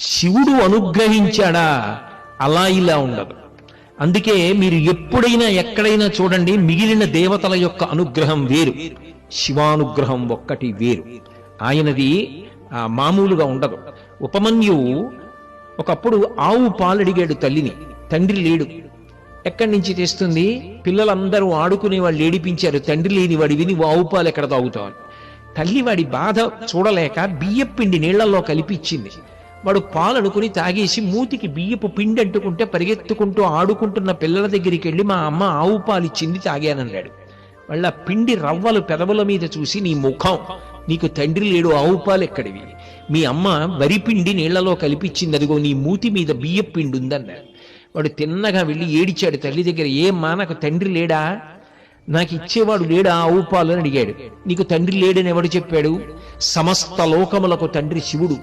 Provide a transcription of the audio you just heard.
శివుడు అనుగ్రహించాడా, అలా ఇలా ఉండదు. అందుకే మీరు ఎప్పుడైనా ఎక్కడైనా చూడండి, మిగిలిన దేవతల యొక్క అనుగ్రహం వేరు, శివానుగ్రహం ఒక్కటి వేరు. ఆయనది మామూలుగా ఉండదు. ఉపమన్యువు ఒకప్పుడు ఆవు పాలడిగాడు తల్లిని. తండ్రి లేడు, ఎక్కడి నుంచి తెస్తుంది? పిల్లలందరూ ఆడుకునే వాళ్ళు ఏడిపించారు, తండ్రి లేని వాడివి నువ్వు ఆవు పాలు ఎక్కడ తాగుతావు? తల్లి వాడి బాధ చూడలేక బియ్యపు పిండి నీళ్లలో కలిపి ఇచ్చింది. వాడు పాలు అనుకుని తాగేసి మూతికి బియ్యపు పిండి అంటుకుంటే పరిగెత్తుకుంటూ ఆడుకుంటున్న పిల్లల దగ్గరికి వెళ్ళి మా అమ్మ ఆవు పాలు ఇచ్చింది తాగానన్నాడు. వాళ్ళ పిండి రవ్వలు పెదవుల మీద చూసి, నీ ముఖం, నీకు తండ్రి లేడు, ఆవు పాలు ఎక్కడివి? మీ అమ్మ వరిపిండి నీళ్లలో కలిపిచ్చింది, అదిగో నీ మూతి మీద బియ్యపు పిండి ఉందన్నారు. వాడు తిన్నగా వెళ్ళి ఏడిచాడు తల్లి దగ్గర. ఏమ్మా, నాకు తండ్రి లేడా? నాకు ఇచ్చేవాడు లేడా ఆవు పాలు అని అడిగాడు. నీకు తండ్రి లేడని ఎవడు చెప్పాడు? సమస్త లోకములకు తండ్రి శివుడు.